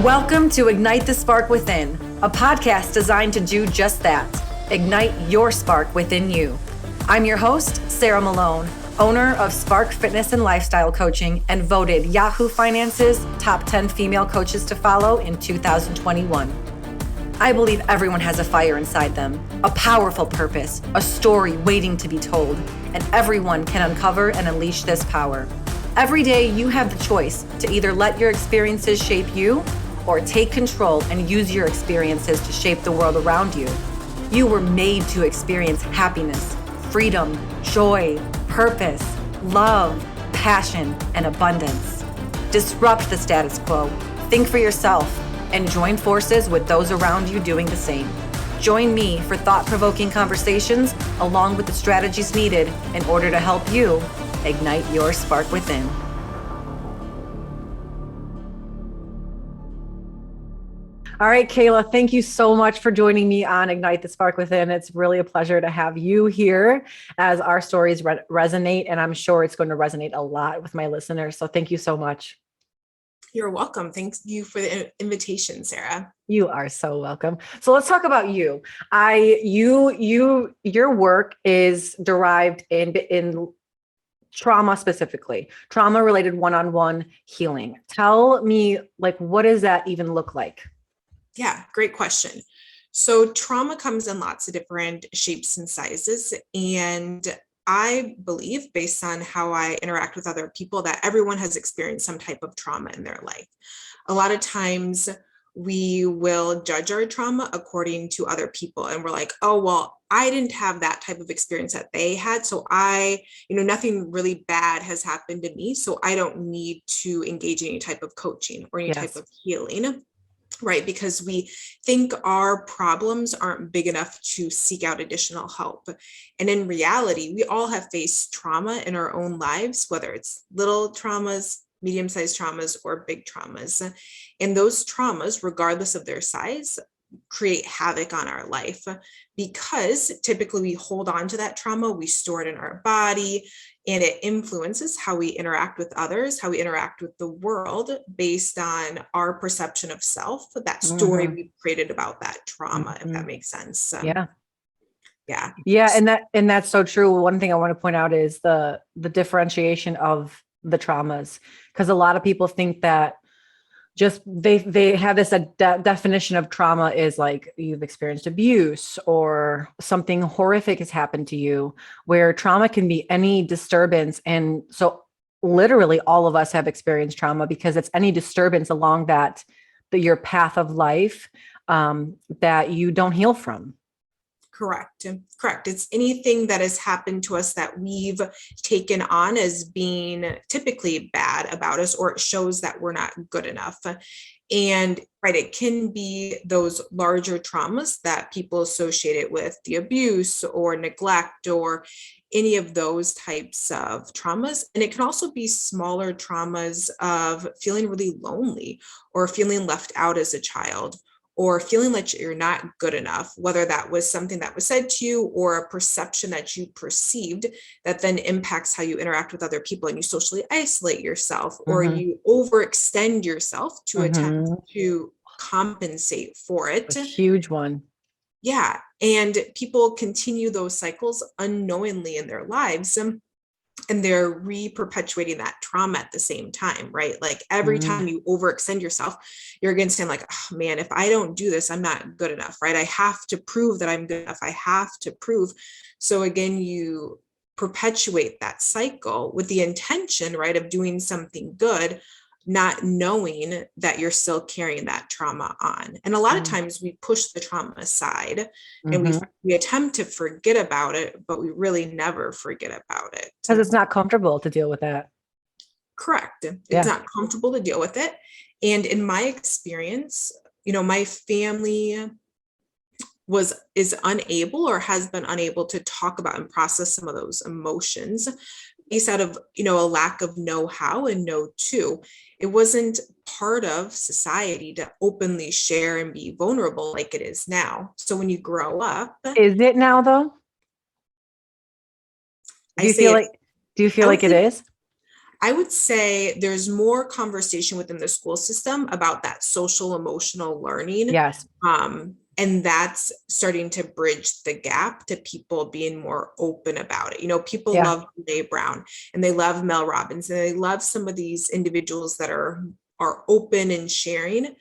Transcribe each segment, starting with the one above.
Welcome to Ignite the Spark Within, a podcast designed to do just that, ignite your spark within you. I'm your host, Sarah Malone, owner of Spark Fitness and Lifestyle Coaching and voted Yahoo Finance's top 10 female coaches to follow in 2021. I believe everyone has a fire inside them, a powerful purpose, a story waiting to be told, and everyone can uncover and unleash this power. Every day you have the choice to either let your experiences shape you or take control and use your experiences to shape the world around you. You were made to experience happiness, freedom, joy, purpose, love, passion, and abundance. Disrupt the status quo, think for yourself, and join forces with those around you doing the same. Join me for thought-provoking conversations along with the strategies needed in order to help you ignite your spark within. All right, Kayla, thank you so much for joining me on Ignite the Spark Within. It's really a pleasure to have you here as our stories resonate, and I'm sure it's going to resonate a lot with my listeners. So thank you so much. You're welcome. Thank you for the invitation, Sarah. You are so welcome. So let's talk about you. Your work is derived in trauma, specifically trauma-related one-on-one healing. Tell me, what does that even look like? Yeah, great question. So trauma comes in lots of different shapes and sizes. And I believe, based on how I interact with other people, that everyone has experienced some type of trauma in their life. A lot of times we will judge our trauma according to other people. And we're like, oh, well, I didn't have that type of experience that they had. So nothing really bad has happened to me. So I don't need to engage in any type of coaching or any type of healing. Right? Because we think our problems aren't big enough to seek out additional help. And in reality, we all have faced trauma in our own lives, whether it's little traumas, medium-sized traumas, or big traumas. And those traumas, regardless of their size, create havoc on our life because typically we hold on to that trauma, we store it in our body, and it influences how we interact with others, how we interact with the world based on our perception of self, that story we've created about that trauma, if that makes sense. Yeah. And that's so true. One thing I want to point out is the differentiation of the traumas, because a lot of people think that just they have this definition of trauma is like you've experienced abuse or something horrific has happened to you, where trauma can be any disturbance. And so literally all of us have experienced trauma because it's any disturbance along your path of life that you don't heal from. Correct. It's anything that has happened to us that we've taken on as being typically bad about us, or it shows that we're not good enough. And it can be those larger traumas that people associate it with the abuse or neglect or any of those types of traumas. And it can also be smaller traumas of feeling really lonely or feeling left out as a child, or feeling like you're not good enough, whether that was something that was said to you or a perception that you perceived that then impacts how you interact with other people, and you socially isolate yourself or you overextend yourself to attempt to compensate for it. A huge one. Yeah. And people continue those cycles unknowingly in their lives. And they're re-perpetuating that trauma at the same time, right? Like every time you overextend yourself, you're again saying like, oh man, if I don't do this, I'm not good enough, right? I have to prove that I'm good enough. I have to prove. So again, you perpetuate that cycle with the intention, right, of doing something good, not knowing that you're still carrying that trauma on. And a lot of times we push the trauma aside and we attempt to forget about it, but we really never forget about it. Because it's not comfortable to deal with that. Correct. It's not comfortable to deal with it. And in my experience, my family is unable or has been unable to talk about and process some of those emotions based out of, a lack of know-how and know-to. It wasn't part of society to openly share and be vulnerable like it is now. So when you grow up. Is it now though? Do you feel like it is? I would say there's more conversation within the school system about that social emotional learning. Yes. And that's starting to bridge the gap to people being more open about it. People love Brene Brown and they love Mel Robbins and they love some of these individuals that are open and sharing,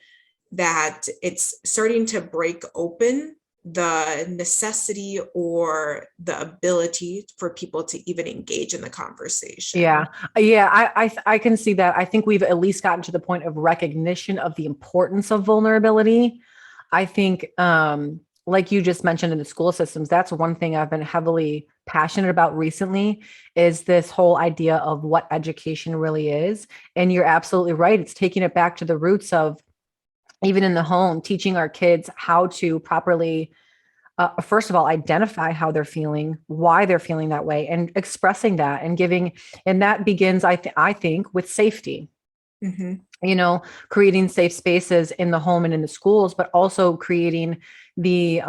that it's starting to break open the necessity or the ability for people to even engage in the conversation. Yeah. I can see that. I think we've at least gotten to the point of recognition of the importance of vulnerability. I think, like you just mentioned in the school systems, that's one thing I've been heavily passionate about recently, is this whole idea of what education really is. And you're absolutely right. It's taking it back to the roots of, even in the home, teaching our kids how to properly, first of all, identify how they're feeling, why they're feeling that way, and expressing that and giving. And that begins, I think, with safety. Mm-hmm. Creating safe spaces in the home and in the schools, but also creating the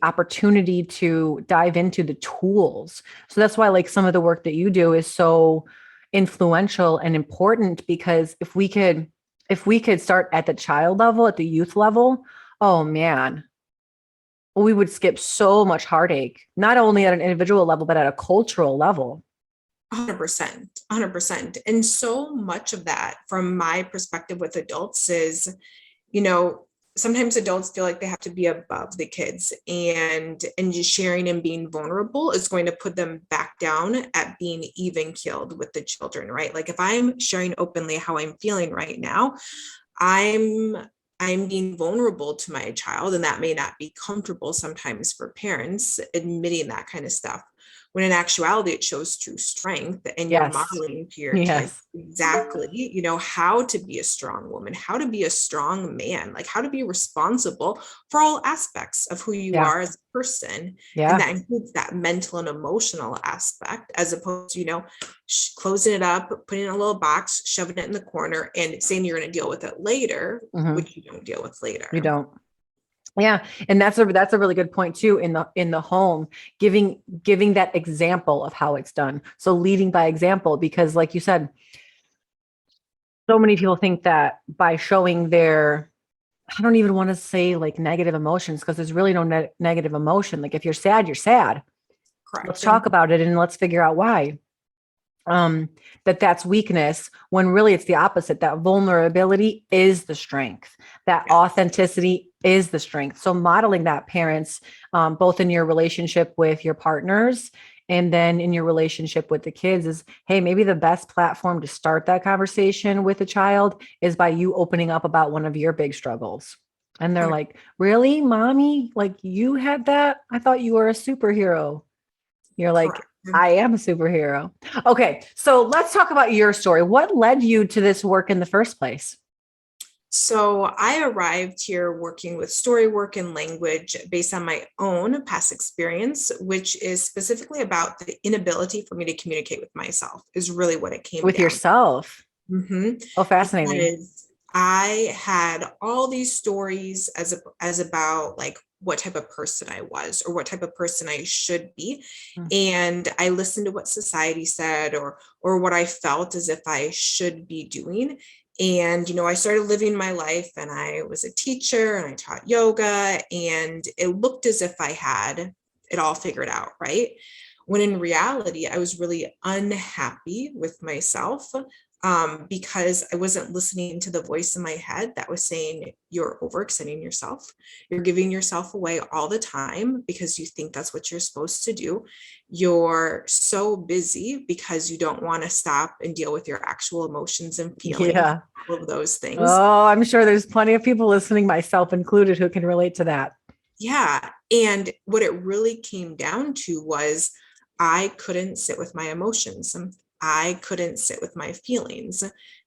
opportunity to dive into the tools. So that's why, like, some of the work that you do is so influential and important, because if we could start at the child level, at the youth level, oh man, we would skip so much heartache, not only at an individual level, but at a cultural level. 100%, 100%. And so much of that, from my perspective with adults, is, sometimes adults feel like they have to be above the kids, and just sharing and being vulnerable is going to put them back down at being even keeled with the children, right? Like, if I'm sharing openly how I'm feeling right now, I'm being vulnerable to my child, and that may not be comfortable sometimes for parents admitting that kind of stuff, when in actuality it shows true strength, and you're modeling to your kids exactly, how to be a strong woman, how to be a strong man, like how to be responsible for all aspects of who you are as a person. And that includes that mental and emotional aspect, as opposed to, closing it up, putting it in a little box, shoving it in the corner, and saying you're going to deal with it later, which you don't deal with later. You don't. Yeah. And that's a really good point too, in the home, giving that example of how it's done. So leading by example, because like you said, so many people think that by showing their, I don't even want to say like negative emotions, because there's really no negative emotion. Like, if you're sad, you're sad. Correct. Let's talk about it and let's figure out why. That's weakness, when really it's the opposite. That vulnerability is the strength. That authenticity is the strength. So modeling that, parents, both in your relationship with your partners and then in your relationship with the kids, is, hey, maybe the best platform to start that conversation with a child is by you opening up about one of your big struggles. And they're like, really, mommy? Like, you had that? I thought you were a superhero. You're like, I am a superhero. Okay. So let's talk about your story. What led you to this work in the first place? So I arrived here working with story work and language based on my own past experience, which is specifically about the inability for me to communicate with myself, is really what it came with down yourself. Mm-hmm. Oh, fascinating. Because I had all these stories as about like what type of person I was or what type of person I should be. And I listened to what society said or what I felt as if I should be doing. And, I started living my life, and I was a teacher and I taught yoga, and it looked as if I had it all figured out, right? When in reality, I was really unhappy with myself, because I wasn't listening to the voice in my head that was saying, you're overextending yourself. You're giving yourself away all the time because you think that's what you're supposed to do. You're so busy because you don't want to stop and deal with your actual emotions and feelings. Yeah. All of those things. Oh, I'm sure there's plenty of people listening, myself included, who can relate to that. Yeah. And what it really came down to was I couldn't sit with my emotions. I couldn't sit with my feelings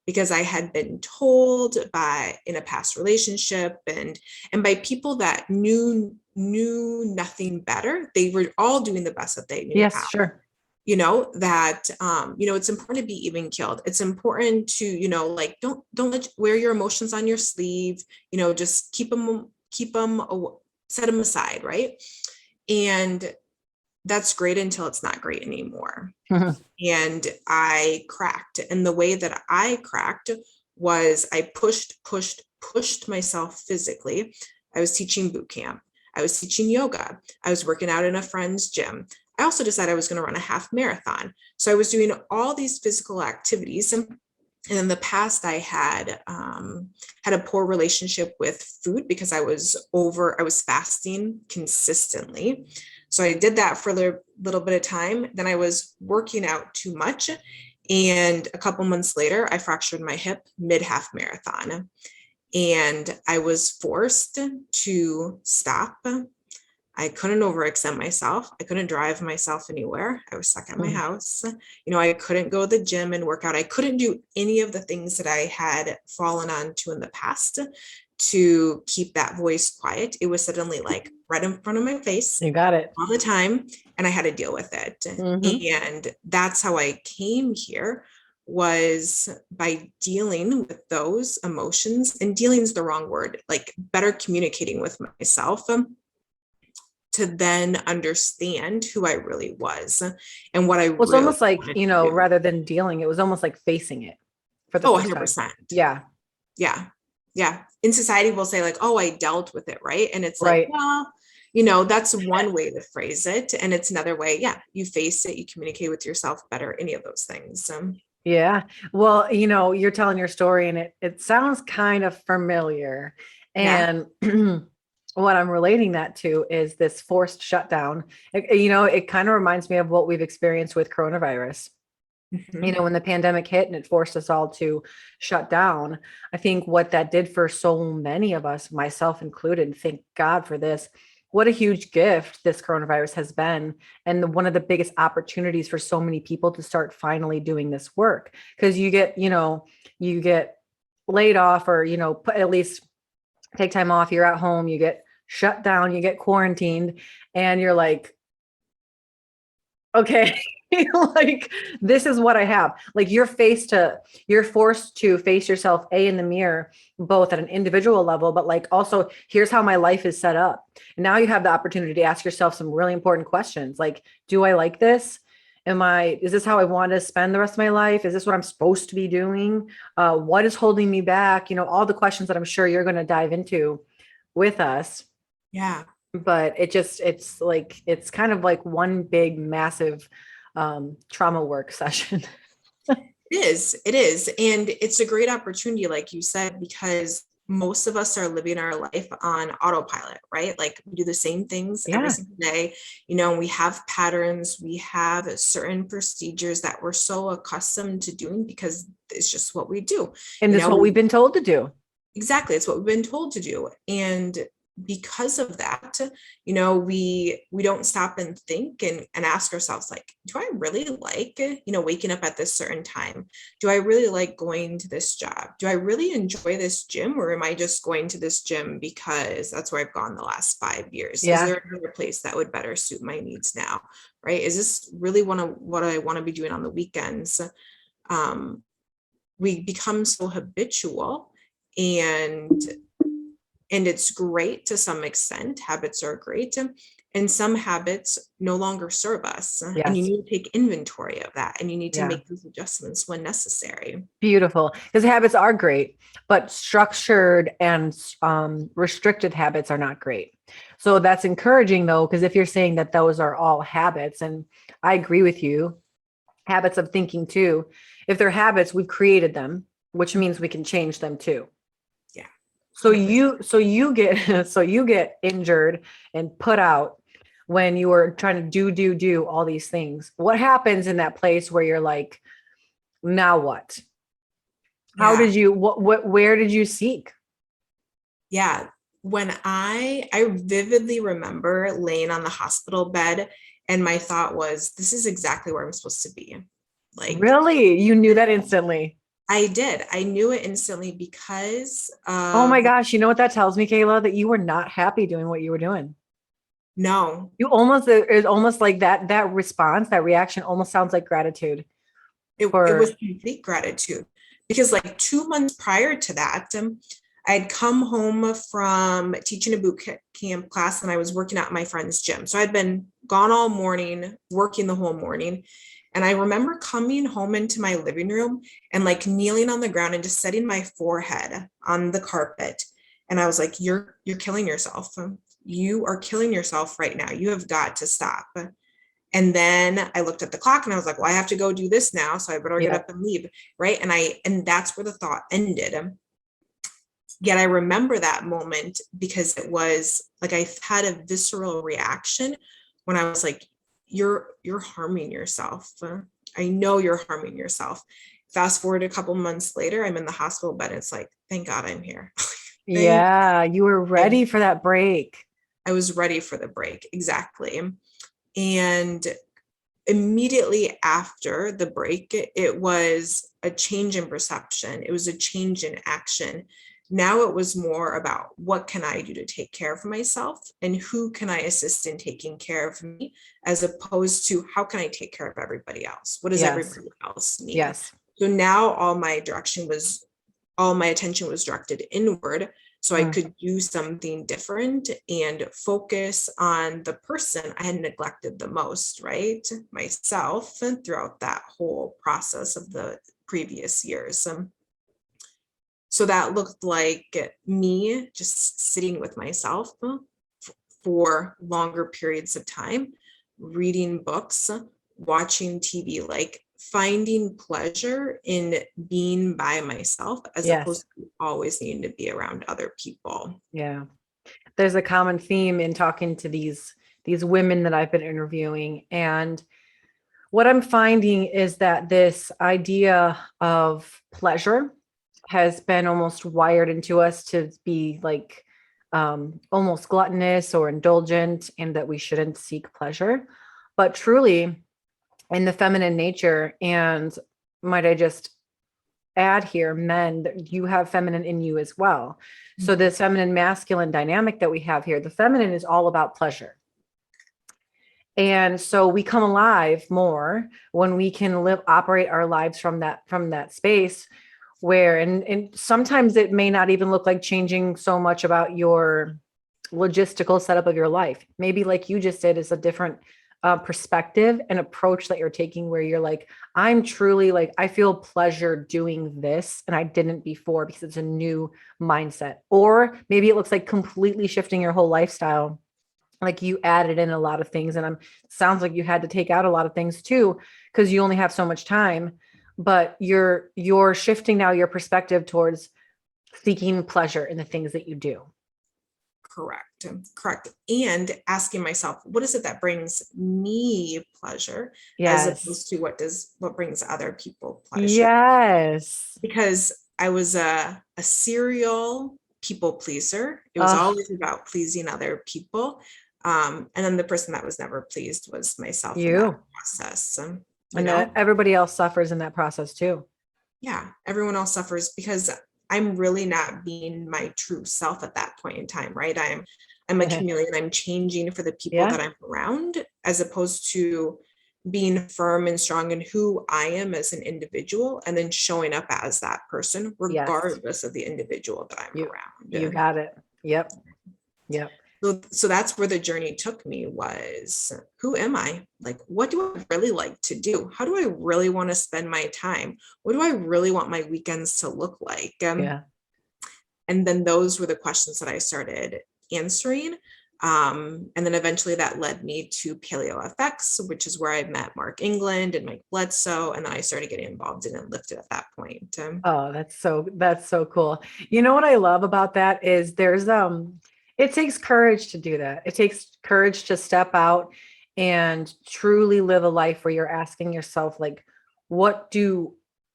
because I had been told in a past relationship and by people that knew nothing better. They were all doing the best that they knew. Yes, how. Sure. That, it's important to be even keeled. It's important to, like, don't wear your emotions on your sleeve, just keep them, set them aside. Right. And that's great until it's not great anymore. and I cracked. And the way that I cracked was I pushed myself physically. I was teaching boot camp. I was teaching yoga. I was working out in a friend's gym. I also decided I was going to run a half marathon. So I was doing all these physical activities. And in the past, I had a poor relationship with food because I was fasting consistently. So I did that for a little bit of time. Then I was working out too much. And a couple months later, I fractured my hip mid half marathon. And I was forced to stop. I couldn't overextend myself. I couldn't drive myself anywhere. I was stuck at my house. I couldn't go to the gym and work out. I couldn't do any of the things that I had fallen onto in the past to keep that voice quiet. It was suddenly like right in front of my face. You got it. All the time. And I had to deal with it. And that's how I came here, was by dealing with those emotions. And dealing is the wrong word, like better communicating with myself, to then understand who I really was and what I Well, it's really almost like, wanted to do. rather than dealing, it was almost like facing it for the first 100%. time. Yeah. Yeah. In society, we'll say like, oh, I dealt with it, right? And it's Right. like, well, that's one way to phrase it. And it's another way, you face it, you communicate with yourself better, any of those things. Yeah. Well, you're telling your story and it sounds kind of familiar. And what I'm relating that to is this forced shutdown. It kind of reminds me of what we've experienced with coronavirus. When the pandemic hit and it forced us all to shut down, I think what that did for so many of us, myself included, thank God for this, what a huge gift this coronavirus has been. And one of the biggest opportunities for so many people to start finally doing this work. Because you get laid off or, at least take time off, you're at home, you get shut down, you get quarantined, and you're like, okay, like this is what I have. Like you're forced to face yourself in the mirror, both at an individual level, but like also here's how my life is set up. And now you have the opportunity to ask yourself some really important questions. Like, do I like this? Is this how I want to spend the rest of my life? Is this what I'm supposed to be doing? What is holding me back? All the questions that I'm sure you're going to dive into with us. Yeah. But it's kind of like one big, massive trauma work session. It is. And it's a great opportunity, like you said, because most of us are living our life on autopilot, right? Like we do the same things every single day, we have patterns, we have certain procedures that we're so accustomed to doing because it's just what we do. And it's what we've been told to do. Exactly. It's what we've been told to do. And because of that, we don't stop and think and ask ourselves, like, do I really like, waking up at this certain time? Do I really like going to this job? Do I really enjoy this gym, or am I just going to this gym because that's where I've gone the last 5 years? Yeah. Is there another place that would better suit my needs now? Right? Is this really what I want to be doing on the weekends? We become so habitual, and it's great to some extent. Habits are great, and some habits no longer serve us. Yes. And you need to take inventory of that, and you need to make those adjustments when necessary. Beautiful. Because habits are great, but structured and restricted habits are not great. So that's encouraging though, because if you're saying that those are all habits, and I agree with you, habits of thinking too, if they're habits, we've created them, which means we can change them too. So you get injured and put out when you were trying to do all these things. What happens in that place where you're like, now what? How did you, where did you seek? Yeah. When I vividly remember laying on the hospital bed, and my thought was, this is exactly where I'm supposed to be. Like, really? You knew that instantly? I did. I knew it instantly because oh my gosh, you know what that tells me, Kayla? That you were not happy doing what you were doing. No. It's almost like that response, that reaction almost sounds like gratitude. It was complete gratitude, because like 2 months prior to that, I'd come home from teaching a boot camp class, and I was working at my friend's gym. So I'd been gone all morning, working the whole morning. And I remember coming home into my living room and like kneeling on the ground and just setting my forehead on the carpet. And I was like, you're killing yourself. You are killing yourself right now. You have got to stop. And then I looked at the clock and I was like, well, I have to go do this now. So I better get up and leave. Right. And that's where the thought ended. Yet I remember that moment because it was like, I had a visceral reaction when I was like, you're harming yourself. I know you're harming yourself. Fast forward a couple months later, I'm in the hospital bed. It's like, thank God I'm here. Yeah. You were ready for that break. I was ready for the break. Exactly. And immediately after the break, it was a change in perception. It was a change in action. Now it was more about what can I do to take care of myself and who can I assist in taking care of me, as opposed to how can I take care of everybody else? What does everybody else need? Yes. So now all my attention was directed inward, so I could do something different and focus on the person I had neglected the most, right? Myself, throughout that whole process of the previous years. So that looked like me just sitting with myself for longer periods of time, reading books, watching TV, like finding pleasure in being by myself as opposed to always needing to be around other people. Yeah. There's a common theme in talking to these women that I've been interviewing. And what I'm finding is that this idea of pleasure has been almost wired into us to be like almost gluttonous or indulgent, and that we shouldn't seek pleasure. But truly, in the feminine nature, and might I just add here, men, you have feminine in you as well. So this feminine masculine dynamic that we have here, the feminine is all about pleasure. And so we come alive more when we can operate our lives from that space where, and sometimes it may not even look like changing so much about your logistical setup of your life. Maybe like you just did, is a different perspective and approach that you're taking, where you're like, I'm truly like, I feel pleasure doing this, and I didn't before because it's a new mindset. Or maybe it looks like completely shifting your whole lifestyle. Like you added in a lot of things, and sounds like you had to take out a lot of things too, because you only have so much time. But you're shifting now your perspective towards seeking pleasure in the things that you do. Correct. And asking myself, what is it that brings me pleasure, Yes. as opposed to what brings other people pleasure? Yes. Because I was a serial people pleaser. It was always about pleasing other people. And then the person that was never pleased was myself in that process. And everybody else suffers in that process too. Yeah, everyone else suffers because I'm really not being my true self at that point in time, right? I'm a chameleon. I'm changing for the people that I'm around, as opposed to being firm and strong in who I am as an individual, and then showing up as that person, regardless of the individual that I'm around. You got it. Yep. So that's where the journey took me, was who am I? Like, what do I really like to do? How do I really want to spend my time? What do I really want my weekends to look like? And then those were the questions that I started answering. And then eventually that led me to Paleo FX, which is where I met Mark England and Mike Bledsoe. And then I started getting involved in Enlifted at that point. Oh, that's so cool. You know what I love about that is there's it takes courage to do that. It takes courage to step out and truly live a life where you're asking yourself, like, what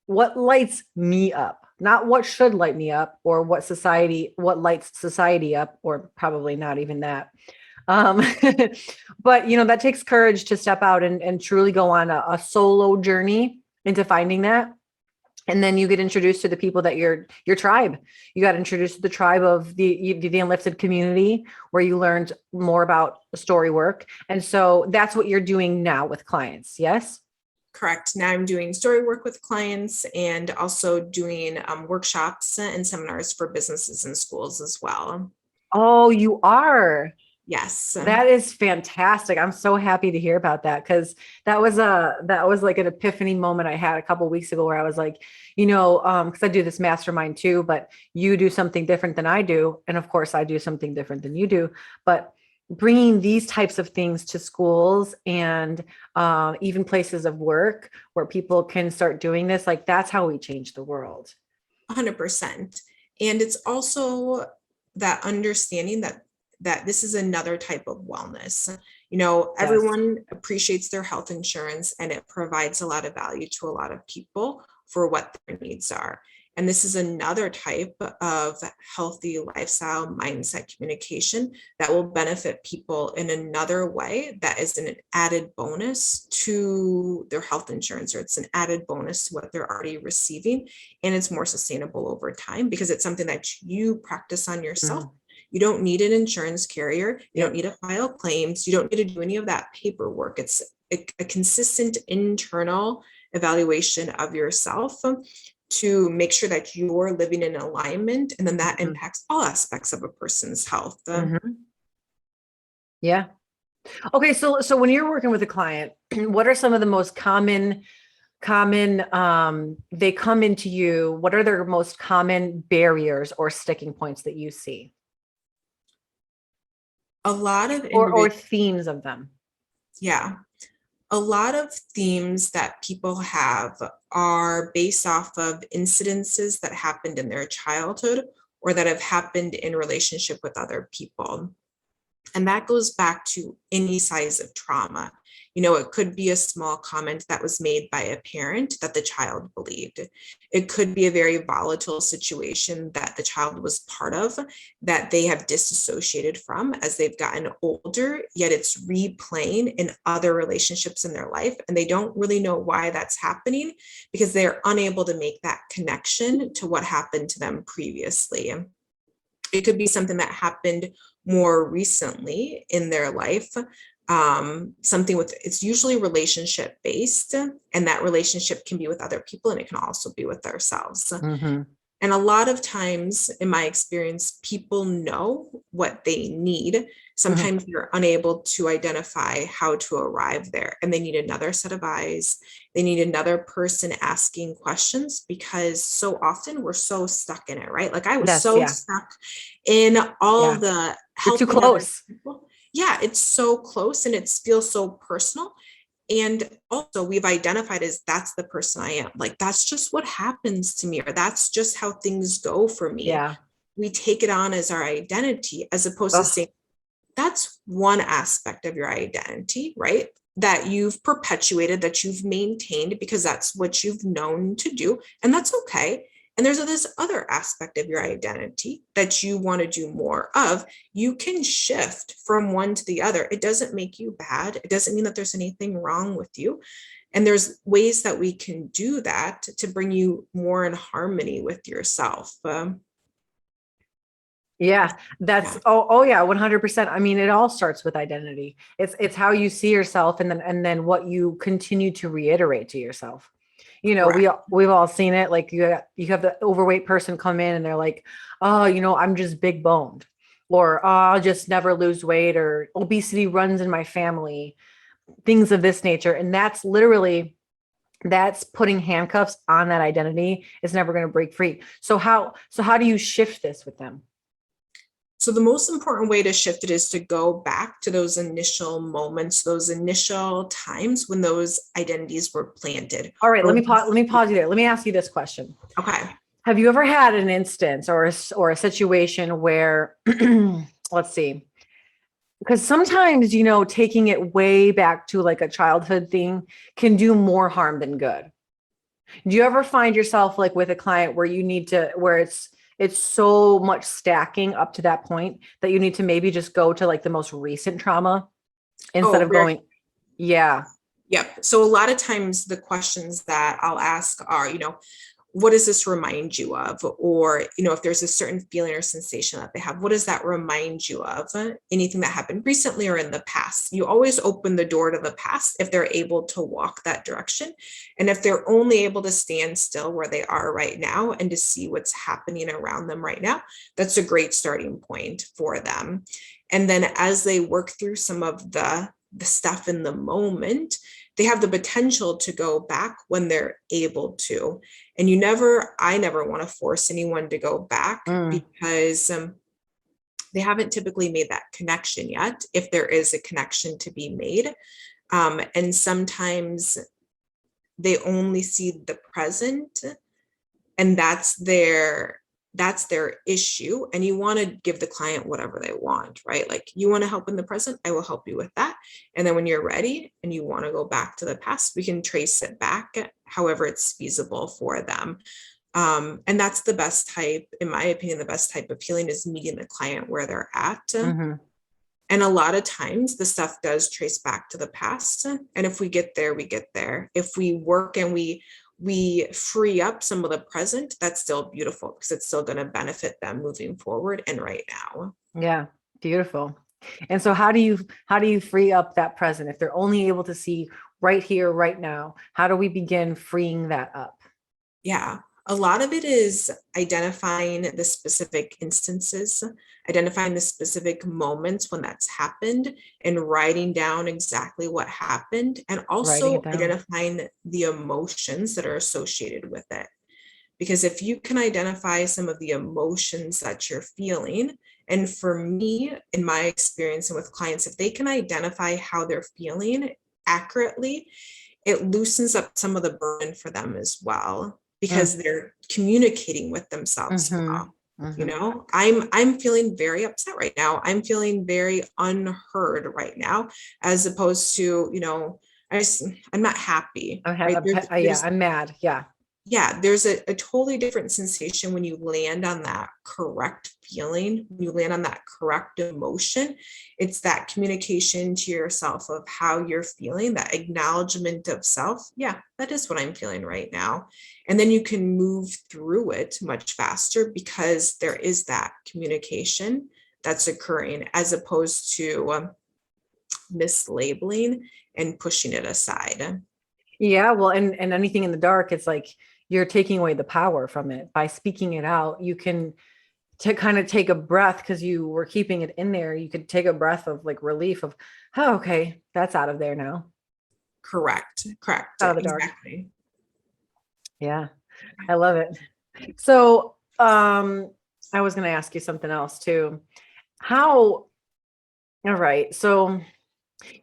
lights me up? Not what should light me up, or what lights society up, or probably not even that. But that takes courage to step out and truly go on a solo journey into finding that. And then you get introduced to the people that your tribe. You got introduced to the tribe of the Enlifted community, where you learned more about story work. And so that's what you're doing now with clients. Yes. Correct. Now I'm doing story work with clients, and also doing workshops and seminars for businesses and schools as well. Oh, you are. Yes. That is fantastic. I'm so happy to hear about that, because that was like an epiphany moment I had a couple of weeks ago where I was like, because I do this mastermind too, but you do something different than I do, and of course I do something different than you do. But bringing these types of things to schools and even places of work where people can start doing this, like that's how we change the world. 100%. And it's also that understanding that this is another type of wellness. Yes. Everyone appreciates their health insurance, and it provides a lot of value to a lot of people for what their needs are. And this is another type of healthy lifestyle mindset communication that will benefit people in another way that is an added bonus to their health insurance, or it's an added bonus to what they're already receiving. And it's more sustainable over time because it's something that you practice on yourself. Mhm. You don't need an insurance carrier. You don't Yep. need to file claims. You don't need to do any of that paperwork. It's a consistent internal evaluation of yourself to make sure that you're living in alignment, and then that Mhm. impacts all aspects of a person's health. Mhm. Yeah. Okay, so when you're working with a client, what are some of the most common they come into you, what are their most common barriers or sticking points that you see, A lot of or individuals, themes of them? yeah, a lot of themes that people have are based off of incidences that happened in their childhood or that have happened in relationship with other people. And that goes back to any size of trauma. It could be a small comment that was made by a parent that the child believed. It could be a very volatile situation that the child was part of that they have disassociated from as they've gotten older, yet it's replaying in other relationships in their life. And they don't really know why that's happening because they're unable to make that connection to what happened to them previously. It could be something that happened more recently in their life. Something with, it's usually relationship based, and that relationship can be with other people and it can also be with ourselves. Mm-hmm. And a lot of times, in my experience, people know what they need. Mm-hmm. Sometimes they're unable to identify how to arrive there, and they need another set of eyes. They need another person asking questions because so often we're so stuck in it, right? Like I was Yes. so Yeah. stuck in all Yeah. of the You're too helping other close. people. Yeah, it's so close and it feels so personal. And also, we've identified as that's the person I am. Like, that's just what happens to me, or that's just how things go for me. Yeah. We take it on as our identity, as opposed to Oh, saying, that's one aspect of your identity, right? That you've perpetuated, that you've maintained because that's what you've known to do. And that's okay. And there's this other aspect of your identity that you want to do more of. You can shift from one to the other. It doesn't make you bad. It doesn't mean that there's anything wrong with you. And there's ways that we can do that to bring you more in harmony with yourself. yeah. That's Yeah, oh yeah, 100%. I mean, it all starts with identity. It's how you see yourself, and then what you continue to reiterate to yourself. correct. We've all seen it. Like you have the overweight person come in and they're like, oh, I'm just big boned, or oh, I'll just never lose weight, or obesity runs in my family, things of this nature. And that's putting handcuffs on that identity. It's never going to break free. So how do you shift this with them? So the most important way to shift it is to go back to those initial moments, those initial times when those identities were planted. All right, Or let me pause you there. Let me ask you this question. okay. Have you ever had an instance or a situation where let's see, because sometimes, taking it way back to like a childhood thing can do more harm than good. Do you ever find yourself like with a client where it's so much stacking up to that point that you need to maybe just go to like the most recent trauma instead Oh, of going, yeah. yep. So a lot of times the questions that I'll ask are, what does this remind you of? Or, if there's a certain feeling or sensation that they have, what does that remind you of? Anything that happened recently or in the past? You always open the door to the past if they're able to walk that direction. And if they're only able to stand still where they are right now and to see what's happening around them right now, that's a great starting point for them. And then as they work through some of the stuff in the moment, they have the potential to go back when they're able to. And I never want to force anyone to go back because they haven't typically made that connection yet, if there is a connection to be made. And sometimes they only see the present, and that's their issue. And you want to give the client whatever they want, right? Like, you want to help in the present, I will help you with that. And then when you're ready and you want to go back to the past, we can trace it back however it's feasible for them. And that's the best type, in my opinion, the best type of healing is meeting the client where they're at. And a lot of times the stuff does trace back to the past. And if we get there, we get there. If we work and we free up some of the present, that's still beautiful, because it's still going to benefit them moving forward and right now. Yeah, beautiful. And so how do you free up that present if they're only able to see right here, right now? How do we begin freeing that up? Yeah. A lot of it is identifying the specific instances, identifying the specific moments when that's happened, and writing down exactly what happened, and also identifying the emotions that are associated with it. Because if you can identify some of the emotions that you're feeling, and for me, in my experience and with clients, if they can identify how they're feeling accurately, it loosens up some of the burden for them as well, because they're communicating with themselves well. You know, I'm feeling very upset right now. I'm feeling very unheard right now, as opposed to, you know, I'm not happy. I'm mad. Yeah, there's a totally different sensation when you land on that correct feeling, when you land on that correct emotion. It's that communication to yourself of how you're feeling, that acknowledgement of self. Yeah, that is what I'm feeling right now. And then you can move through it much faster, because there is that communication that's occurring, as opposed to mislabeling and pushing it aside. Yeah, well, and anything in the dark, it's like you're taking away the power from it. By speaking it out, you can kind of take a breath, because you were keeping it in there. You could take a breath of like relief of, oh, okay, that's out of there now. Correct. Out of the dark. Exactly. Yeah, I love it. So I was going to ask you something else too. All right. So,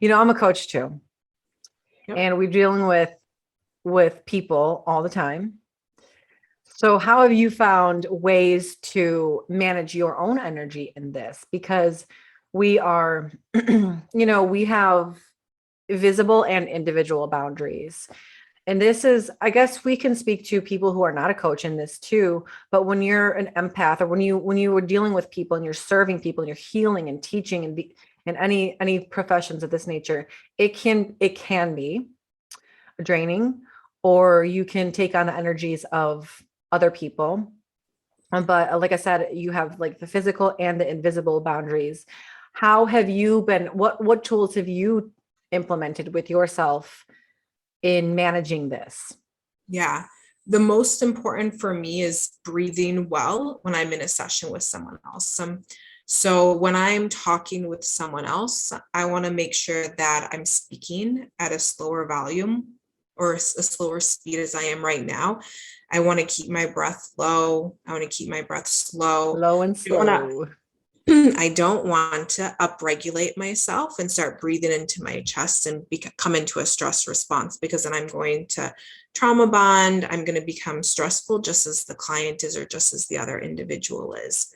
you know, I'm a coach too. Yep. And we're dealing with people all the time. So how have you found ways to manage your own energy in this? Because we are, you know, we have visible and individual boundaries. And this is, I guess we can speak to people who are not a coach in this too, but when you're an empath, or when you were dealing with people and you're serving people and you're healing and teaching and any professions of this nature, it can be draining, or you can take on the energies of other people. But like I said, you have like the physical and the invisible boundaries. How have you been, what tools have you implemented with yourself in managing this? Yeah. The most important for me is breathing well when I'm in a session with someone else. So when I'm talking with someone else, I want to make sure that I'm speaking at a slower volume, or a slower speed as I am right now. I want to keep my breath low. I want to keep my breath slow. Low and slow. I don't want to upregulate myself and start breathing into my chest and come into a stress response, because then I'm going to trauma bond. I'm going to become stressful, just as the client is, or just as the other individual is.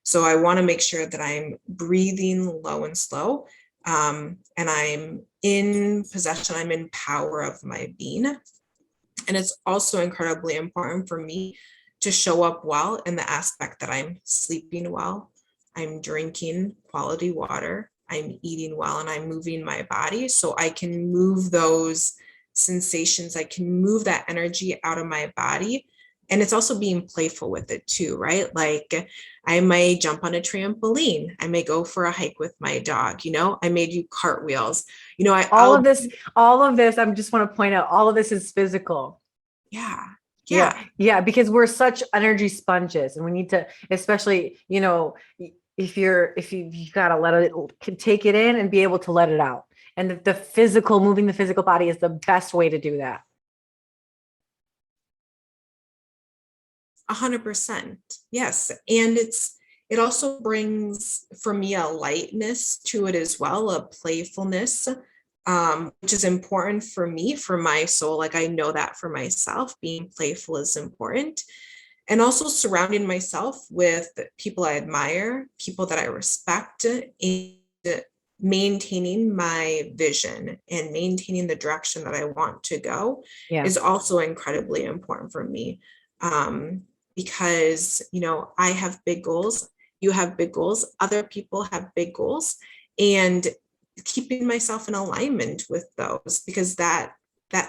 So I want to make sure that I'm breathing low and slow, and I'm in possession, I'm in power of my being. And it's also incredibly important for me to show up well in the aspect that I'm sleeping well, I'm drinking quality water, I'm eating well, and I'm moving my body, so I can move those sensations, I can move that energy out of my body. And it's also being playful with it too, right? Like, I may jump on a trampoline, I may go for a hike with my dog, you know, I may do cartwheels, you know, all of this, I just want to point out, all of this is physical. Yeah, because we're such energy sponges, and we need to, especially, you know, you gotta let it, take it in and be able to let it out. And moving the physical body is the best way to do that. 100%. Yes. And it also brings for me a lightness to it as well, a playfulness, which is important for me, for my soul. Like I know that for myself, being playful is important. And also surrounding myself with people I admire, people that I respect, and maintaining my vision and maintaining the direction that I want to go is also incredibly important for me. Because, I have big goals, you have big goals, other people have big goals, and keeping myself in alignment with those, because that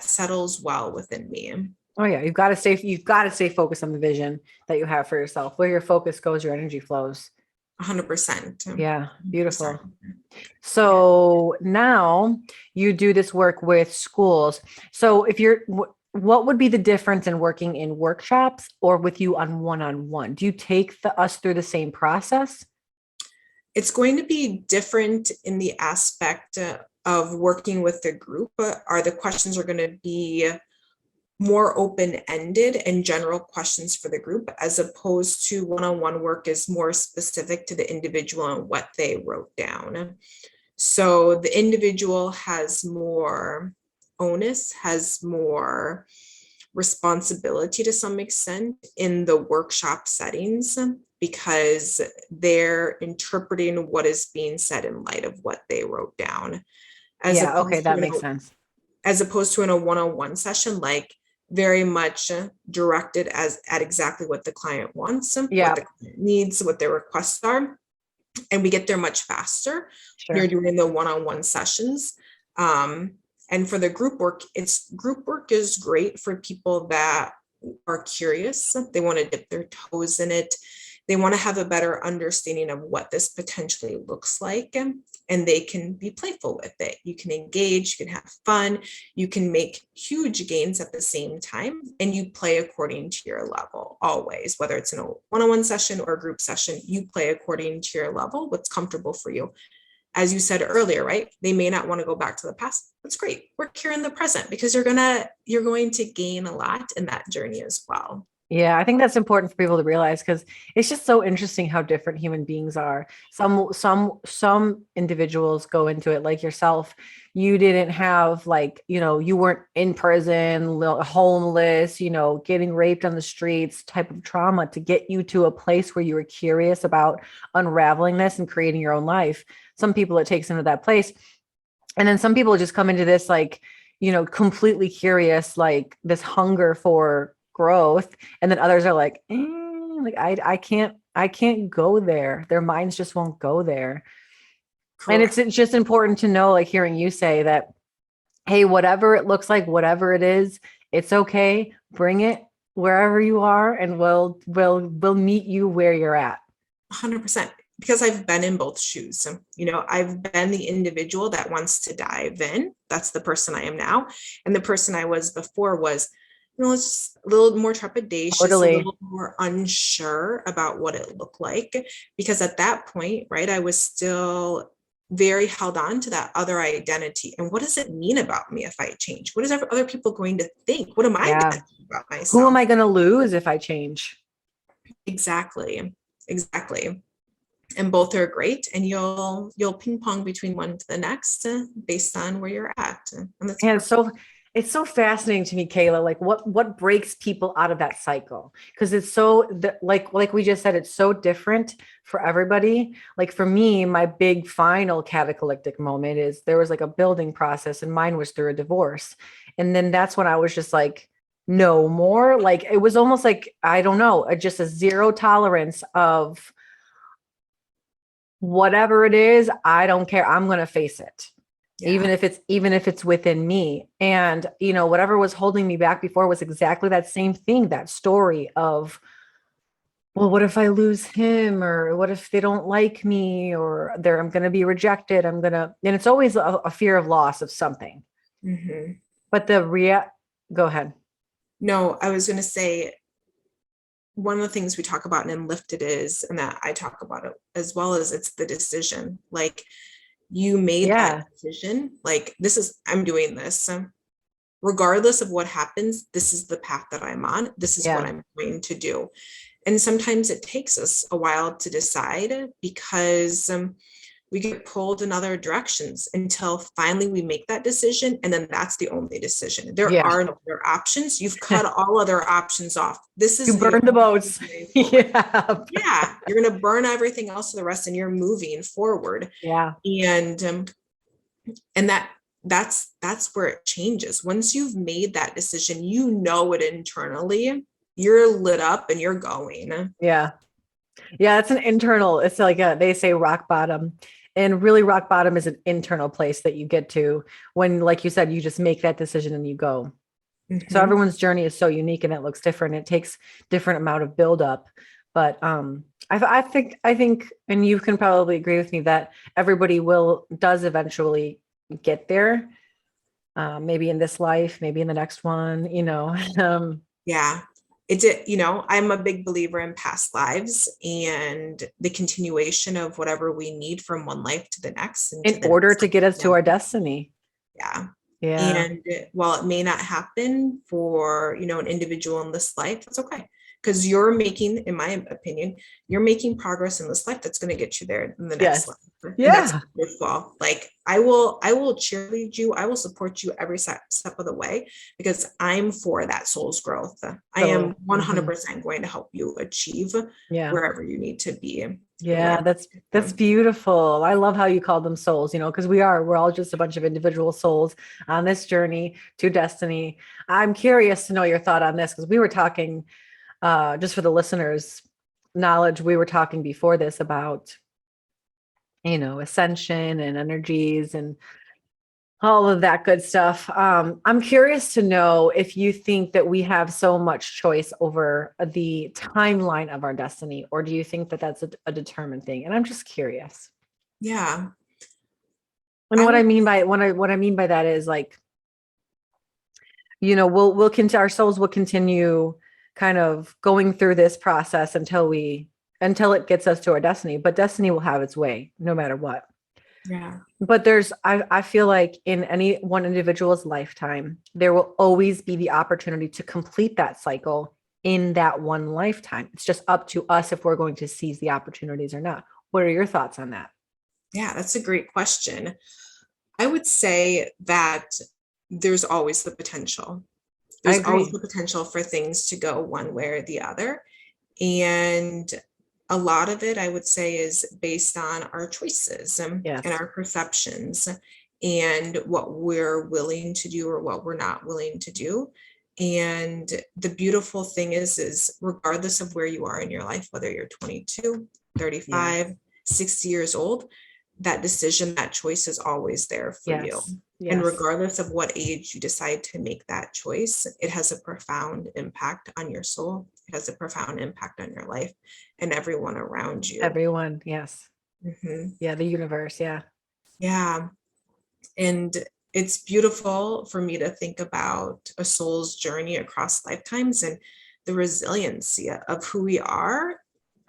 settles well within me. Oh yeah. You've got to stay focused on the vision that you have for yourself. Where your focus goes, your energy flows. 100%. Yeah. Beautiful. So now you do this work with schools. So what would be the difference in working in workshops or with you on one-on-one? Do you take us through the same process? It's going to be different in the aspect of working with the group. The questions are going to be more open-ended and general questions for the group, as opposed to one-on-one work is more specific to the individual and what they wrote down. So the individual has more onus, has more responsibility to some extent in the workshop settings, because they're interpreting what is being said in light of what they wrote down. That makes sense. As opposed to in a one-on-one session, like very much directed at exactly what the client wants, what the client needs, what their requests are. And we get there much faster. Sure. When you're doing the one-on-one sessions. And for the group work is great for people that are curious. They want to dip their toes in it. They want to have a better understanding of what this potentially looks like, and they can be playful with it. You can engage, you can have fun, you can make huge gains at the same time, and you play according to your level always, whether it's in a one-on-one session or a group session, you play according to your level, what's comfortable for you. As you said earlier, right? They may not want to go back to the past. That's great. Work here in the present, because you're going to gain a lot in that journey as well. Yeah, I think that's important for people to realize, because it's just so interesting how different human beings are. Some individuals go into it like yourself. You didn't have you weren't in prison, homeless, getting raped on the streets type of trauma to get you to a place where you were curious about unraveling this and creating your own life. Some people, it takes them to that place. And then some people just come into this completely curious, this hunger for growth, and then others are I can't go there. Their minds just won't go there. Correct. And it's just important to know, hearing you say that, hey, whatever it looks like, whatever it is, it's okay. Bring it wherever you are, and we'll meet you where you're at. 100%. Because I've been in both shoes. I've been the individual that wants to dive in. That's the person I am now. And the person I was before was, it's just a little more trepidatious, totally. A little more unsure about what it looked like. Because at that point, right, I was still very held on to that other identity. And what does it mean about me if I change? What is other people going to think? What am I going to think about myself? Who am I going to lose if I change? Exactly. And both are great, and you'll ping pong between one to the next based on where you're at. And it's so fascinating to me, Kayla, what breaks people out of that cycle? Because it's so like we just said, it's so different for everybody. Like for me, my big final cataclysmic moment is there was a building process, and mine was through a divorce. And then that's when I was just no more. It was almost I don't know, just a zero tolerance of whatever it is. I don't care. I'm going to face it. Yeah. Even if it's within me. And, whatever was holding me back before was exactly that same thing, that story of, well, what if I lose him, or what if they don't like me, or I'm going to be rejected. And it's always a fear of loss of something. Mm-hmm. But go ahead. No, I was going to say, one of the things we talk about in Enlifted is, and that I talk about it as well, as it's the decision. Like, you made that decision, like, I'm doing this. Regardless of what happens, this is the path that I'm on. This is what I'm going to do. And sometimes it takes us a while to decide because we get pulled in other directions until finally we make that decision. And then that's the only decision. There are no other options. You've cut all other options off. This is you burn the boats. Yeah. You're going to burn everything else to the rest and you're moving forward. Yeah. And that's where it changes. Once you've made that decision, you know it internally, you're lit up and you're going. Yeah. It's an internal, it's like they say rock bottom, and really rock bottom is an internal place that you get to when, like you said, you just make that decision and you go. Mm-hmm. So everyone's journey is so unique and it looks different. It takes different amount of buildup, but I think, and you can probably agree with me that everybody does eventually get there. Maybe in this life, maybe in the next one, Yeah. I'm a big believer in past lives and the continuation of whatever we need from one life to the next. In order to get us to our destiny. Yeah. Yeah. And while it may not happen for, an individual in this life, that's okay. Because you're making, in my opinion, you're making progress in this life that's going to get you there in the next life. Yeah. And that's beautiful. Like, I will cheerlead you. I will support you every step of the way because I'm for that soul's growth. I am 100% going to help you achieve wherever you need to be. Yeah, that's beautiful. I love how you call them souls, because we're all just a bunch of individual souls on this journey to destiny. I'm curious to know your thought on this because we were talking, just for the listeners' knowledge, we were talking before this about, ascension and energies and all of that good stuff. I'm curious to know if you think that we have so much choice over the timeline of our destiny, or do you think that that's a determined thing? And I'm just curious. Yeah. And what I mean by that is like, our souls will continue kind of going through this process until it gets us to our destiny, but destiny will have its way no matter what. Yeah. But I feel like in any one individual's lifetime, there will always be the opportunity to complete that cycle in that one lifetime. It's just up to us if we're going to seize the opportunities or not. What are your thoughts on that? Yeah, that's a great question. I would say that there's always the potential. There's always the potential for things to go one way or the other. And a lot of it, I would say, is based on our choices and our perceptions and what we're willing to do or what we're not willing to do. And the beautiful thing is regardless of where you are in your life, whether you're 22, 35, 60 years old, that decision, that choice is always there for you. Yes. And regardless of what age you decide to make that choice, it has a profound impact on your soul. It has a profound impact on your life and everyone around you. Everyone. Yes. Mm-hmm. Yeah. The universe. Yeah. Yeah. And it's beautiful for me to think about a soul's journey across lifetimes and the resiliency of who we are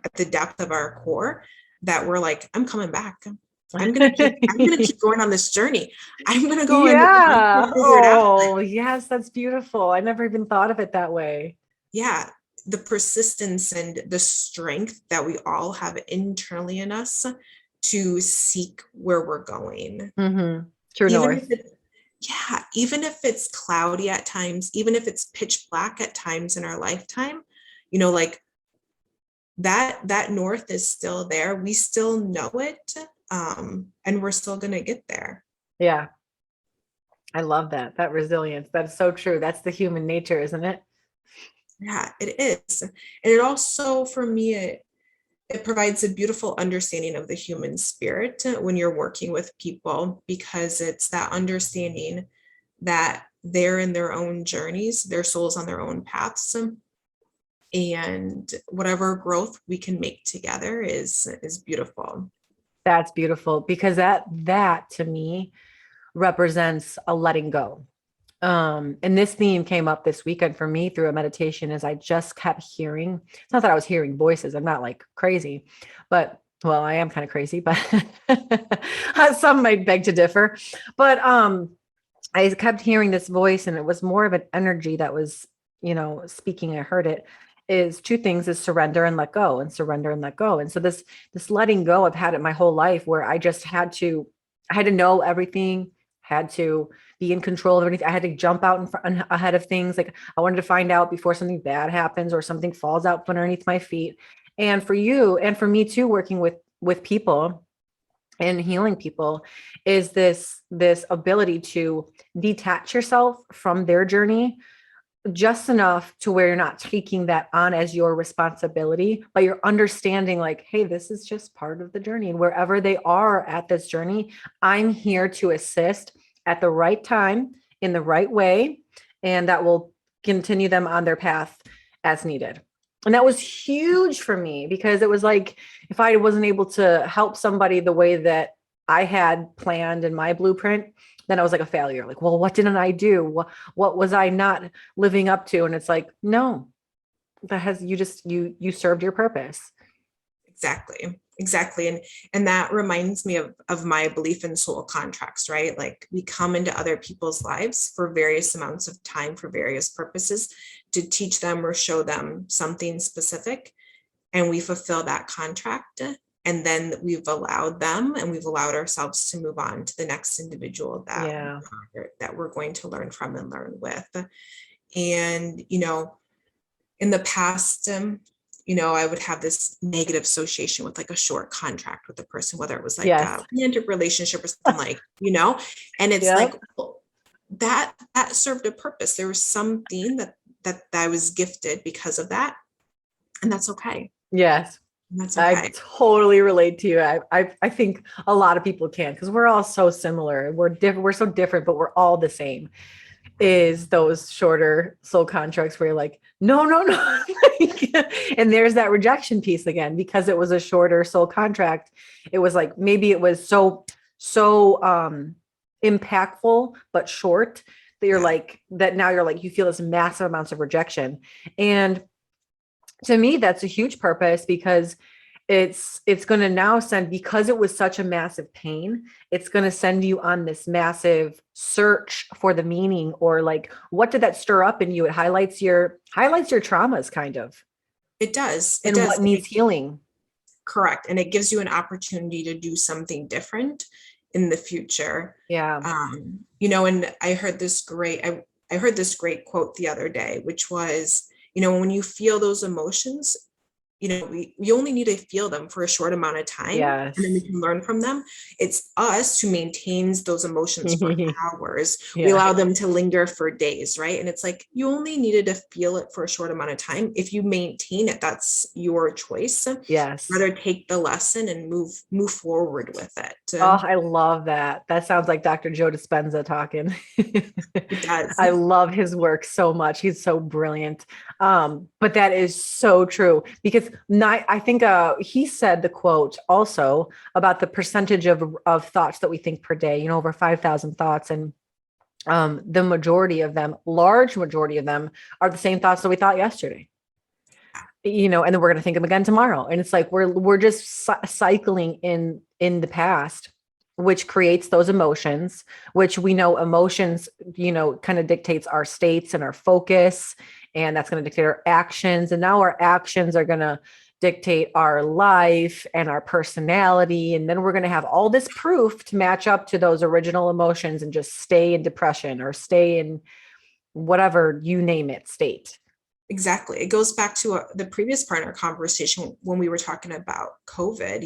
at the depth of our core, that we're like, I'm coming back. I'm gonna keep going on this journey. I'm gonna go and figure it out. Oh, yes, that's beautiful. I never even thought of it that way. Yeah, the persistence and the strength that we all have internally in us to seek where we're going. Mm-hmm. True north. Even if it's cloudy at times, even if it's pitch black at times in our lifetime, like that north is still there. We still know it. And we're still going to get there. Yeah. I love that resilience. That's so true. That's the human nature, isn't it? Yeah, it is. And it also, for me, it provides a beautiful understanding of the human spirit when you're working with people, because it's that understanding that they're in their own journeys, their souls on their own paths. And whatever growth we can make together is beautiful. That's beautiful, because that to me represents a letting go. And this theme came up this weekend for me through a meditation as I just kept hearing, it's not that I was hearing voices. I'm not like crazy, but well, I am kind of crazy, but some might beg to differ. But I kept hearing this voice, and it was more of an energy that was, speaking. I heard it is two things: is surrender and let go, and surrender and let go. And so this letting go, I've had it my whole life, where I had to know everything, had to be in control of everything. I had to jump out in front ahead of things. Like I wanted to find out before something bad happens or something falls out from underneath my feet. And for you and for me too, working with people and healing people, is this ability to detach yourself from their journey just enough to where you're not taking that on as your responsibility, but you're understanding like, hey, this is just part of the journey. And wherever they are at this journey, I'm here to assist at the right time, in the right way, and that will continue them on their path as needed. And that was huge for me, because it was like, if I wasn't able to help somebody the way that I had planned in my blueprint, then I was like a failure. Like, well, what didn't I do? What was I not living up to? And it's like, no, you served your purpose. Exactly. And that reminds me of my belief in soul contracts, right? Like we come into other people's lives for various amounts of time, for various purposes, to teach them or show them something specific. And we fulfill that contract. And then we've allowed them and we've allowed ourselves to move on to the next individual that we're going to learn from and learn with. And, in the past, I would have this negative association with like a short contract with a person, whether it was like a romantic relationship or something and it's like, well, that served a purpose. There was something that I was gifted because of that. And that's okay. Yes. That's okay. I totally relate to you. I think a lot of people can, because we're all so similar. We're different. We're so different, but we're all the same. Is those shorter soul contracts where you're like, no. And there's that rejection piece again, because it was a shorter soul contract. It was like, maybe it was so impactful, but short, that you're like, that now you're like, you feel this massive amounts of rejection. And to me, that's a huge purpose, because it's going to now send, because it was such a massive pain, it's going to send you on this massive search for the meaning, or like, what did that stir up in you? It highlights your traumas, kind of. It does. And what needs healing. Correct. And it gives you an opportunity to do something different in the future. Yeah. And I heard this great quote the other day, which was, when you feel those emotions, we only need to feel them for a short amount of time. Yes. And then we can learn from them. It's us who maintains those emotions for hours. Yeah. We allow them to linger for days, right? And it's like, you only needed to feel it for a short amount of time. If you maintain it, that's your choice. Yes. Rather take the lesson and move forward with it. Oh, I love that. That sounds like Dr. Joe Dispenza talking. It does. I love his work so much. He's so brilliant. But that is so true, because I think he said the quote also about the percentage of thoughts that we think per day, over 5,000 thoughts. And the majority of them, large majority of them, are the same thoughts that we thought yesterday. And then we're going to think them again tomorrow. And it's like, we're just cycling in the past, which creates those emotions, which we know emotions, kind of dictates our states and our focus. And that's going to dictate our actions. And now our actions are going to dictate our life and our personality. And then we're going to have all this proof to match up to those original emotions and just stay in depression or stay in whatever, you name it, state. Exactly. It goes back to the previous part of our conversation when we were talking about COVID,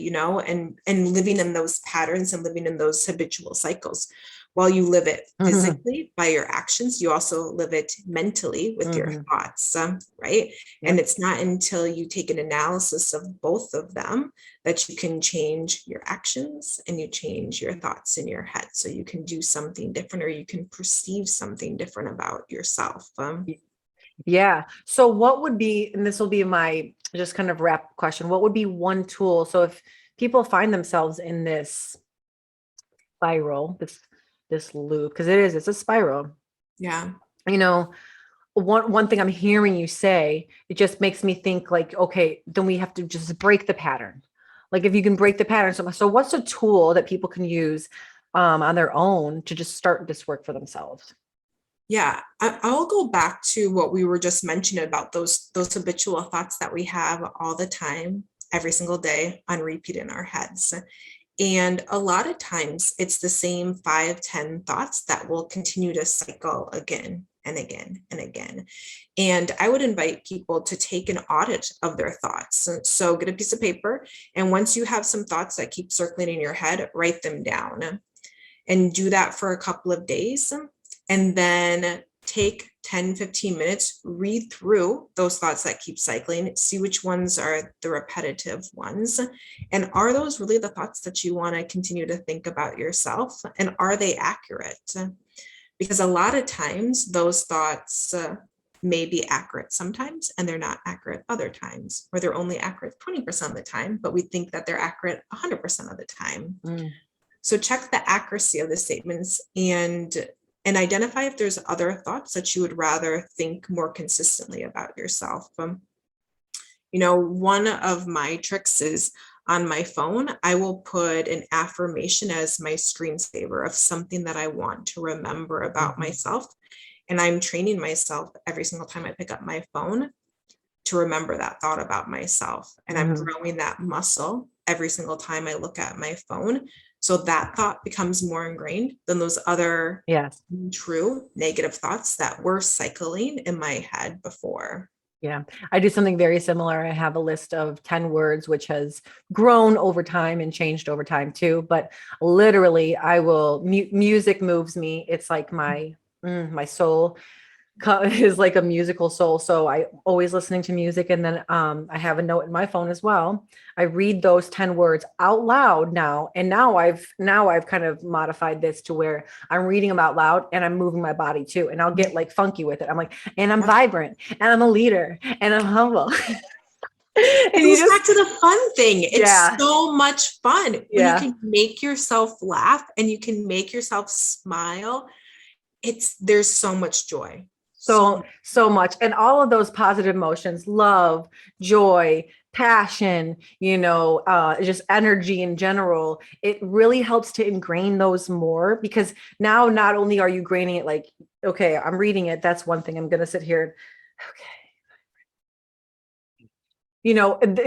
and living in those patterns and living in those habitual cycles. While you live it physically by your actions, you also live it mentally with your thoughts, right? Yep. And it's not until you take an analysis of both of them that you can change your actions and you change your thoughts in your head. So you can do something different, or you can perceive something different about yourself. Yeah. So what would be, and this will be my just kind of wrap question, what would be one tool? So if people find themselves in this spiral, this loop, because it's a spiral, Yeah. You know, one thing I'm hearing you say, it just makes me think like, okay, then we have to just break the pattern. Like if you can break the pattern. So what's a tool that people can use on their own to just start this work for themselves? Yeah, I'll go back to what we were just mentioning about those habitual thoughts that we have all the time, every single day on repeat in our heads. And a lot of times it's the same 5, 10 thoughts that will continue to cycle again and again and again. And I would invite people to take an audit of their thoughts. So get a piece of paper. And once you have some thoughts that keep circling in your head, write them down and do that for a couple of days. And then take 10, 15 minutes, read through those thoughts that keep cycling, see which ones are the repetitive ones. And are those really the thoughts that you want to continue to think about yourself? And are they accurate? Because a lot of times those thoughts may be accurate sometimes, and they're not accurate other times, or they're only accurate 20% of the time, but we think that they're accurate 100% of the time. So check the accuracy of the statements and identify if there's other thoughts that you would rather think more consistently about yourself. One of my tricks is on my phone, I will put an affirmation as my screensaver of something that I want to remember about myself. And I'm training myself every single time I pick up my phone to remember that thought about myself. And I'm growing that muscle every single time I look at my phone. So that thought becomes more ingrained than those other true negative thoughts that were cycling in my head before. Yeah, I do something very similar. I have a list of 10 words, which has grown over time and changed over time too. But literally, I will, music moves me. It's like my soul is like a musical soul. So I always listening to music. And then I have a note in my phone as well. I read those 10 words out loud now. And now I've kind of modified this to where I'm reading them out loud and I'm moving my body too. And I'll get like funky with it. I'm like, and I'm vibrant and I'm a leader and I'm humble. And you just back to the fun thing. It's so much fun when you can make yourself laugh and you can make yourself smile. There's so much joy. So much. And all of those positive emotions, love, joy, passion, just energy in general, it really helps to ingrain those more, because now not only are you graining it like, okay, I'm reading it. That's one thing. I'm going to sit here. Okay.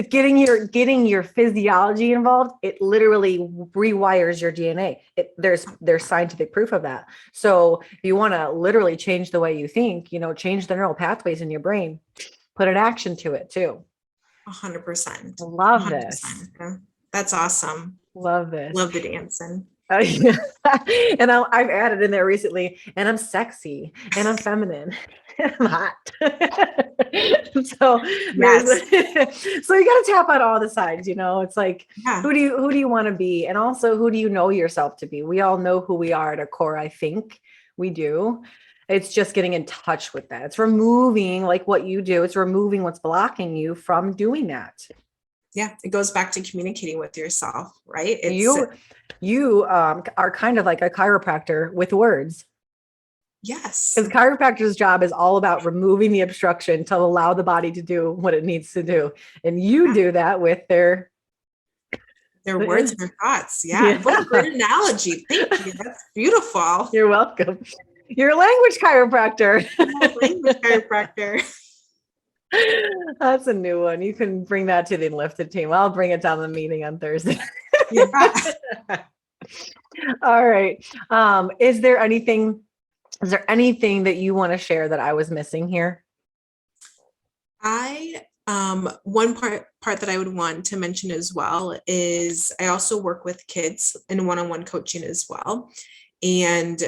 Getting your physiology involved, it literally rewires your DNA. There's scientific proof of that. So if you want to literally change the way you think, change the neural pathways in your brain, put an action to it too. 100%. Love 100%. this. That's awesome. Love this. Love the dancing. And I've added in there recently, and I'm sexy and I'm feminine and I'm hot. So so you got to tap on all the sides, it's like, who do you want to be? And also, who do you know yourself to be? We all know who we are at our core. I think we do. It's just getting in touch with that. It's removing, like what you do. It's removing what's blocking you from doing that. Yeah, it goes back to communicating with yourself, right? You are kind of like a chiropractor with words. Yes. Because chiropractor's job is all about removing the obstruction to allow the body to do what it needs to do. And you do that with their words and their thoughts. Yeah. What a great analogy. Thank you. That's beautiful. You're welcome. You're a language chiropractor. Language chiropractor. That's a new one. You can bring that to the Enlifted team. I'll bring it down the meeting on Thursday. All right. Is there anything that you want to share that I was missing here? One part that I would want to mention as well is I also work with kids in one-on-one coaching as well. And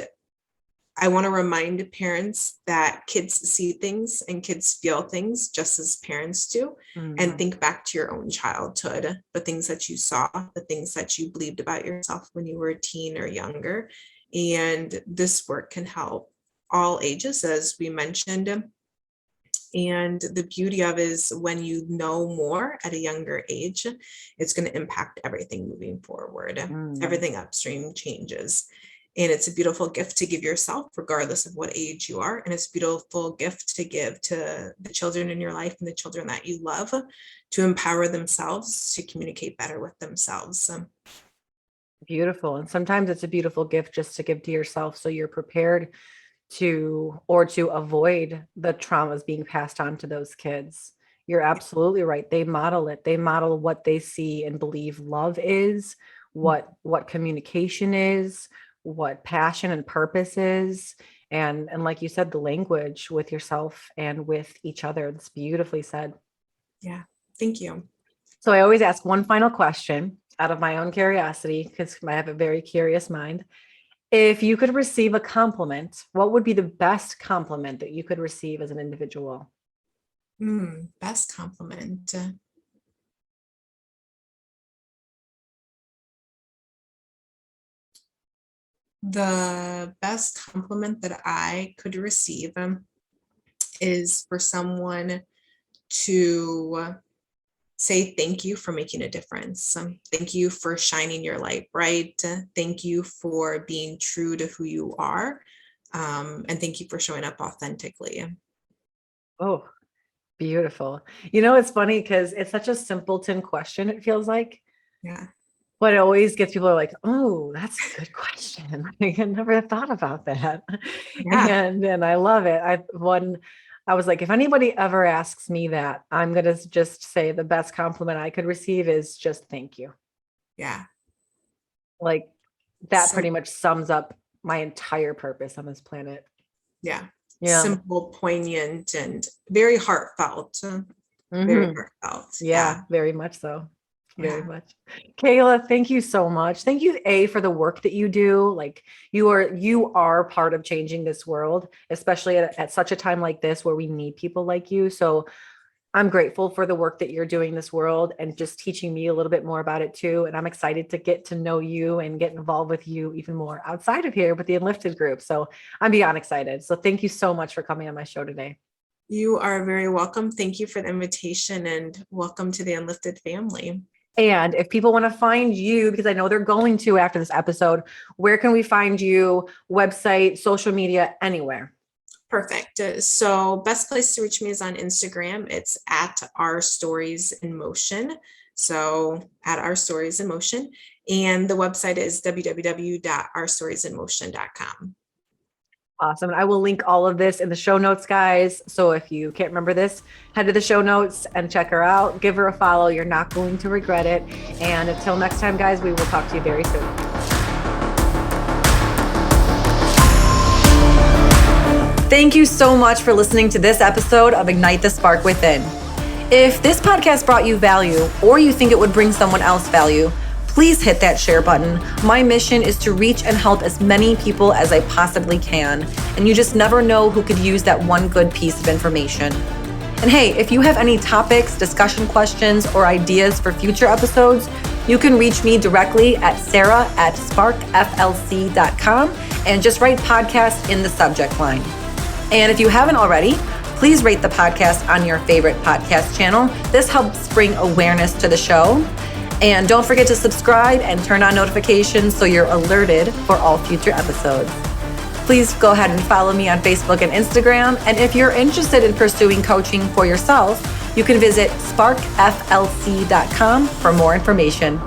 I want to remind parents that kids see things and kids feel things just as parents do. And think back to your own childhood, the things that you saw, the things that you believed about yourself when you were a teen or younger. And this work can help all ages, as we mentioned. And the beauty of it is when you know more at a younger age, it's going to impact everything moving forward. Everything upstream changes. And it's a beautiful gift to give yourself, regardless of what age you are. And it's a beautiful gift to give to the children in your life and the children that you love, to empower themselves to communicate better with themselves. Beautiful. And sometimes it's a beautiful gift just to give to yourself so you're prepared to avoid the traumas being passed on to those kids. You're absolutely right. They model it. They model what they see and believe love is, what communication is, what passion and purpose is. And like you said, the language with yourself and with each other. It's beautifully said. Yeah. Thank you. So I always ask one final question out of my own curiosity, because I have a very curious mind. If you could receive a compliment, what would be the best compliment that you could receive as an individual? Best compliment. The best compliment that I could receive is for someone to say thank you for making a difference. Thank you for shining your light bright. Thank you for being true to who you are. And thank you for showing up authentically. Oh, beautiful. It's funny because it's such a simpleton question, it feels like. Yeah. But it always gets people like, oh, that's a good question. I never thought about that. Yeah. And I love it. I was like, if anybody ever asks me that, I'm going to just say the best compliment I could receive is just thank you. Yeah. Like that pretty much sums up my entire purpose on this planet. Yeah. Yeah. Simple, poignant, and very heartfelt. Very heartfelt. Yeah, very much so. Very Yeah. much. Kayla, thank you so much. Thank you, for the work that you do. Like you are part of changing this world, especially at such a time like this where we need people like you. So I'm grateful for the work that you're doing in this world and just teaching me a little bit more about it too. And I'm excited to get to know you and get involved with you even more outside of here with the Enlifted group. So I'm beyond excited. So thank you so much for coming on my show today. You are very welcome. Thank you for the invitation and welcome to the Enlifted family. And if people want to find you, because I know they're going to after this episode, where can we find you? Website, social media, anywhere? Perfect. So best place to reach me is on Instagram. It's at Our Stories in Motion. So at Our Stories in Motion. And the website is www.ourstoriesinmotion.com. Awesome. I will link all of this in the show notes, guys. So if you can't remember this, head to the show notes and check her out. Give her a follow. You're not going to regret it. And until next time, guys, we will talk to you very soon. Thank you so much for listening to this episode of Ignite the Spark Within. If this podcast brought you value or you think it would bring someone else value, please hit that share button. My mission is to reach and help as many people as I possibly can. And you just never know who could use that one good piece of information. And hey, if you have any topics, discussion questions, or ideas for future episodes, you can reach me directly at sarah@sparkflc.com and just write podcast in the subject line. And if you haven't already, please rate the podcast on your favorite podcast channel. This helps bring awareness to the show. And don't forget to subscribe and turn on notifications so you're alerted for all future episodes. Please go ahead and follow me on Facebook and Instagram. And if you're interested in pursuing coaching for yourself, you can visit sparkflc.com for more information.